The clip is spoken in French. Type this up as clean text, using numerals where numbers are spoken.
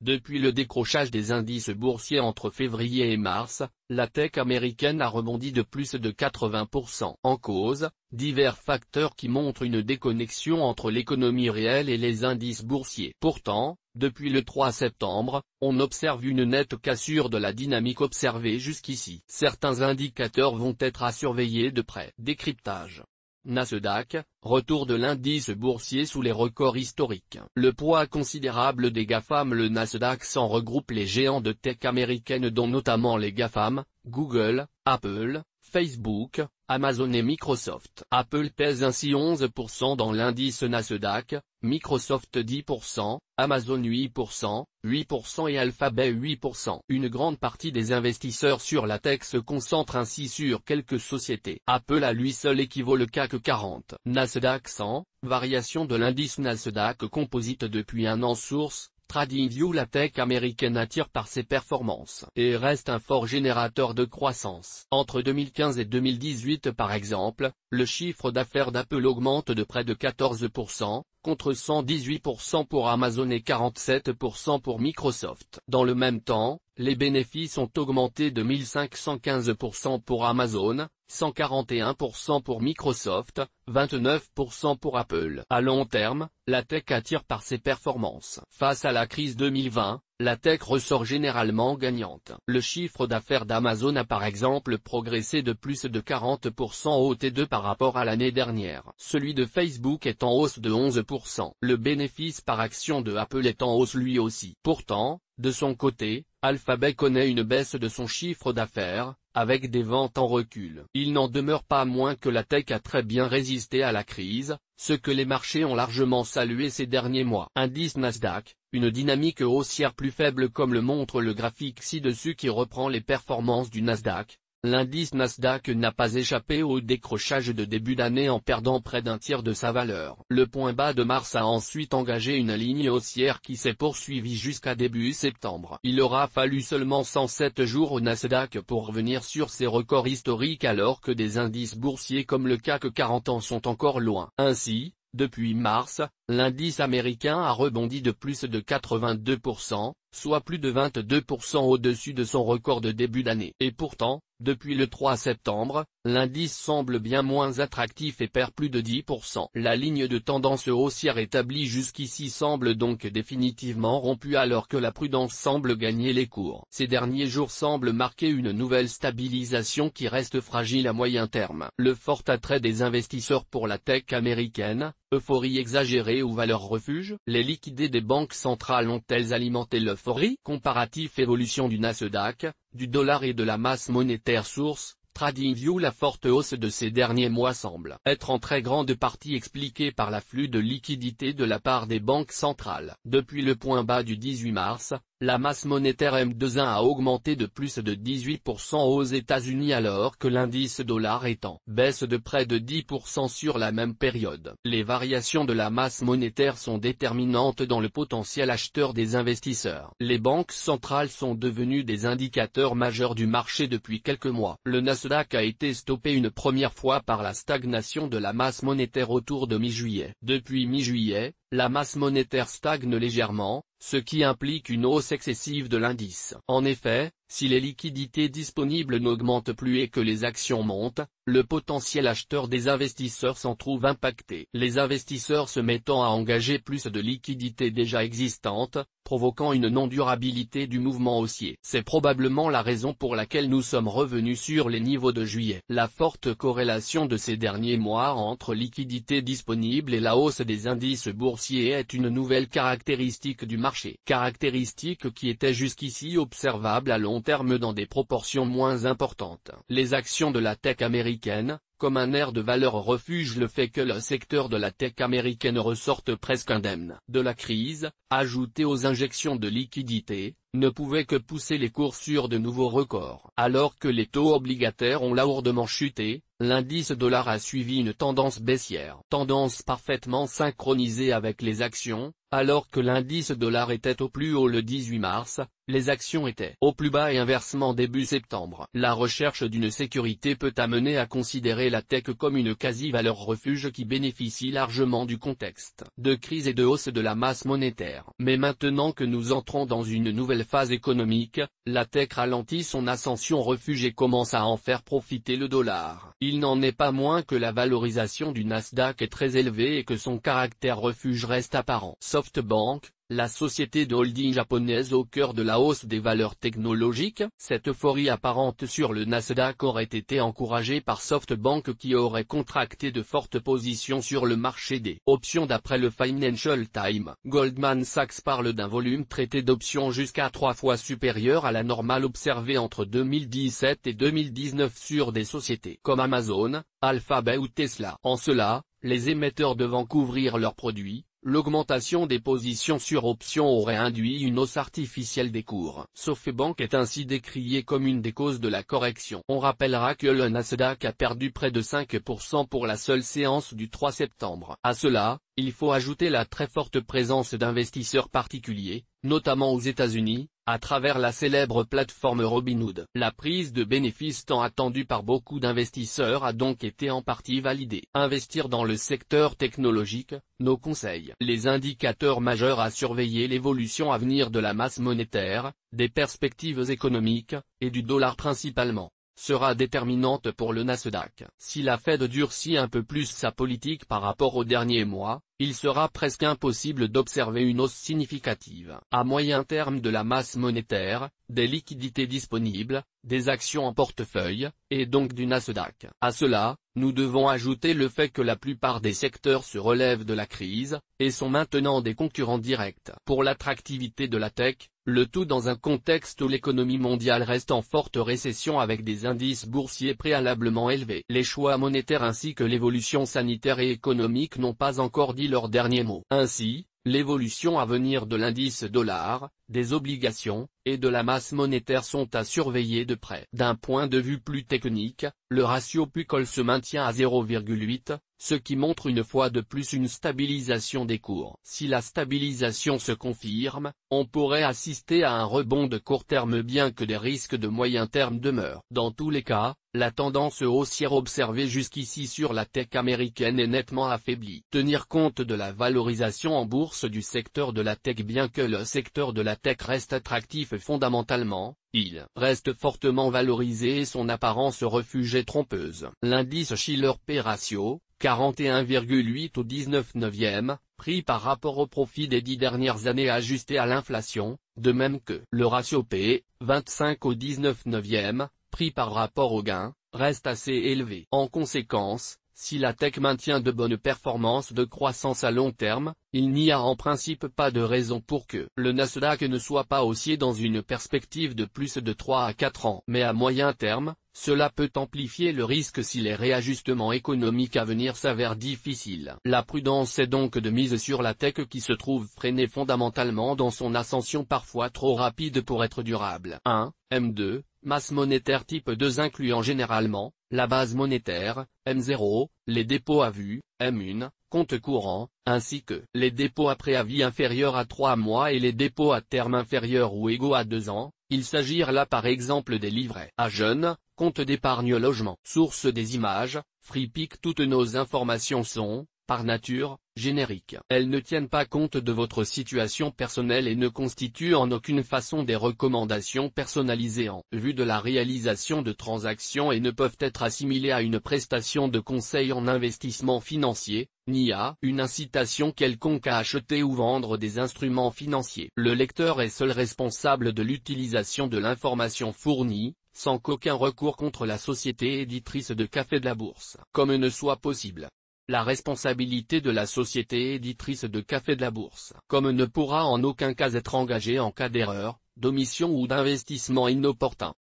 Depuis le décrochage des indices boursiers entre février et mars, la tech américaine a rebondi de plus de 80%. En cause, divers facteurs qui montrent une déconnexion entre l'économie réelle et les indices boursiers. Pourtant, depuis le 3 septembre, on observe une nette cassure de la dynamique observée jusqu'ici. Certains indicateurs vont être à surveiller de près. Décryptage. Nasdaq, retour de l'indice boursier sous les records historiques. Le poids considérable des GAFAM. Le Nasdaq 100 regroupe les géants de tech américaines dont notamment les GAFAM, Google, Apple, Facebook, Amazon et Microsoft. Apple pèse ainsi 11% dans l'indice Nasdaq, Microsoft 10%, Amazon 8% et Alphabet 8%. Une grande partie des investisseurs sur la tech se concentre ainsi sur quelques sociétés. Apple à lui seul équivaut le CAC 40. Nasdaq 100, variation de l'indice Nasdaq Composite depuis un an. Source, TradingView. La tech américaine attire par ses performances et reste un fort générateur de croissance. Entre 2015 et 2018 par exemple, le chiffre d'affaires d'Apple augmente de près de 14%, contre 118% pour Amazon et 47% pour Microsoft. Dans le même temps, les bénéfices ont augmenté de 1515% pour Amazon, 141% pour Microsoft, 29% pour Apple. À long terme, la tech attire par ses performances. Face à la crise 2020, la tech ressort généralement gagnante. Le chiffre d'affaires d'Amazon a par exemple progressé de plus de 40% au T2 par rapport à l'année dernière. Celui de Facebook est en hausse de 11%. Le bénéfice par action de Apple est en hausse lui aussi. Pourtant, de son côté, Alphabet connaît une baisse de son chiffre d'affaires, avec des ventes en recul. Il n'en demeure pas moins que la tech a très bien résisté à la crise, ce que les marchés ont largement salué ces derniers mois. Indice Nasdaq, une dynamique haussière plus faible comme le montre le graphique ci-dessus qui reprend les performances du Nasdaq. L'indice Nasdaq n'a pas échappé au décrochage de début d'année en perdant près d'un tiers de sa valeur. Le point bas de mars a ensuite engagé une ligne haussière qui s'est poursuivie jusqu'à début septembre. Il aura fallu seulement 107 jours au Nasdaq pour revenir sur ses records historiques alors que des indices boursiers comme le CAC 40 en sont encore loin. Ainsi, depuis mars, l'indice américain a rebondi de plus de 82%, soit plus de 22% au-dessus de son record de début d'année. Et pourtant, depuis le 3 septembre, l'indice semble bien moins attractif et perd plus de 10%. La ligne de tendance haussière établie jusqu'ici semble donc définitivement rompue alors que la prudence semble gagner les cours. Ces derniers jours semblent marquer une nouvelle stabilisation qui reste fragile à moyen terme. Le fort attrait des investisseurs pour la tech américaine, euphorie exagérée ou valeur refuge? Les liquidités des banques centrales ont-elles alimenté l'euphorie? Comparatif évolution du Nasdaq, du dollar et de la masse monétaire. Source, TradingView. La forte hausse de ces derniers mois semble être en très grande partie expliquée par l'afflux de liquidités de la part des banques centrales. Depuis le point bas du 18 mars, la masse monétaire M21 a augmenté de plus de 18% aux États-Unis alors que l'indice dollar est en baisse de près de 10% sur la même période. Les variations de la masse monétaire sont déterminantes dans le potentiel acheteur des investisseurs. Les banques centrales sont devenues des indicateurs majeurs du marché depuis quelques mois. Le Nasdaq a été stoppé une première fois par la stagnation de la masse monétaire autour de mi-juillet. Depuis mi-juillet, la masse monétaire stagne légèrement, ce qui implique une hausse excessive de l'indice. En effet, si les liquidités disponibles n'augmentent plus et que les actions montent, le potentiel acheteur des investisseurs s'en trouve impacté. Les investisseurs se mettant à engager plus de liquidités déjà existantes, provoquant une non-durabilité du mouvement haussier. C'est probablement la raison pour laquelle nous sommes revenus sur les niveaux de juillet. La forte corrélation de ces derniers mois entre liquidités disponibles et la hausse des indices boursiers est une nouvelle caractéristique du marché. Caractéristique qui était jusqu'ici observable à long terme dans des proportions moins importantes. Les actions de la tech américaine, comme un air de valeur refuge, le fait que le secteur de la tech américaine ressorte presque indemne de la crise, ajouté aux injections de liquidités, ne pouvait que pousser les cours sur de nouveaux records. Alors que les taux obligataires ont lourdement chuté, l'indice dollar a suivi une tendance baissière. Tendance parfaitement synchronisée avec les actions, alors que l'indice dollar était au plus haut le 18 mars, les actions étaient au plus bas et inversement début septembre. La recherche d'une sécurité peut amener à considérer la tech comme une quasi-valeur refuge qui bénéficie largement du contexte de crise et de hausse de la masse monétaire. Mais maintenant que nous entrons dans une nouvelle phase économique, la tech ralentit son ascension refuge et commence à en faire profiter le dollar. Il n'en est pas moins que la valorisation du Nasdaq est très élevée et que son caractère refuge reste apparent. SoftBank, la société de holding japonaise au cœur de la hausse des valeurs technologiques. Cette euphorie apparente sur le Nasdaq aurait été encouragée par SoftBank qui aurait contracté de fortes positions sur le marché des options d'après le Financial Times. Goldman Sachs parle d'un volume traité d'options jusqu'à 3 fois supérieur à la normale observée entre 2017 et 2019 sur des sociétés comme Amazon, Alphabet ou Tesla. En cela, les émetteurs devant couvrir leurs produits, l'augmentation des positions sur options aurait induit une hausse artificielle des cours. SoftBank est ainsi décrié comme une des causes de la correction. On rappellera que le Nasdaq a perdu près de 5% pour la seule séance du 3 septembre. À cela, il faut ajouter la très forte présence d'investisseurs particuliers, notamment aux États-Unis, à travers la célèbre plateforme Robinhood. La prise de bénéfices tant attendue par beaucoup d'investisseurs a donc été en partie validée. Investir dans le secteur technologique, nos conseils. Les indicateurs majeurs à surveiller: l'évolution à venir de la masse monétaire, des perspectives économiques, et du dollar principalement, sera déterminante pour le Nasdaq. Si la Fed durcit un peu plus sa politique par rapport aux derniers mois, il sera presque impossible d'observer une hausse significative. À moyen terme de la masse monétaire, des liquidités disponibles, des actions en portefeuille, et donc du Nasdaq. À cela, nous devons ajouter le fait que la plupart des secteurs se relèvent de la crise, et sont maintenant des concurrents directs. Pour l'attractivité de la tech, le tout dans un contexte où l'économie mondiale reste en forte récession avec des indices boursiers préalablement élevés. Les choix monétaires ainsi que l'évolution sanitaire et économique n'ont pas encore dit leur dernier mot. Ainsi, l'évolution à venir de l'indice dollar, des obligations, et de la masse monétaire sont à surveiller de près. D'un point de vue plus technique, le ratio P/Call se maintient à 0,8, ce qui montre une fois de plus une stabilisation des cours. Si la stabilisation se confirme, on pourrait assister à un rebond de court terme bien que des risques de moyen terme demeurent. Dans tous les cas, la tendance haussière observée jusqu'ici sur la tech américaine est nettement affaiblie. Tenir compte de la valorisation en bourse du secteur de la tech. Bien que le secteur de la tech reste attractif fondamentalement, il reste fortement valorisé et son apparence refuge est trompeuse. L'indice Shiller P ratio, 41,8 au 19/9e, pris par rapport au profit des 10 dernières années ajusté à l'inflation, de même que le ratio P, 25 au 19/9e, pris par rapport au gain, reste assez élevé. En conséquence, si la tech maintient de bonnes performances de croissance à long terme, il n'y a en principe pas de raison pour que le Nasdaq ne soit pas haussier dans une perspective de plus de 3 à 4 ans. Mais à moyen terme, cela peut amplifier le risque si les réajustements économiques à venir s'avèrent difficiles. La prudence est donc de mise sur la tech qui se trouve freinée fondamentalement dans son ascension parfois trop rapide pour être durable. 1. M2, masse monétaire type 2 incluant généralement, la base monétaire, M0, les dépôts à vue, M1, compte courant, ainsi que les dépôts à préavis inférieurs à 3 mois et les dépôts à terme inférieurs ou égaux à 2 ans, il s'agit là par exemple des livrets à jeunes, compte d'épargne logement. Source des images, FreePic. Toutes nos informations sont, par nature, génériques. Elles ne tiennent pas compte de votre situation personnelle et ne constituent en aucune façon des recommandations personnalisées en vue de la réalisation de transactions et ne peuvent être assimilées à une prestation de conseil en investissement financier, ni à une incitation quelconque à acheter ou vendre des instruments financiers. Le lecteur est seul responsable de l'utilisation de l'information fournie, sans qu'aucun recours contre la société éditrice de Café de la Bourse, comme ne soit possible. La responsabilité de la société éditrice de Café de la Bourse, comme ne pourra en aucun cas être engagée en cas d'erreur, d'omission ou d'investissement inopportun.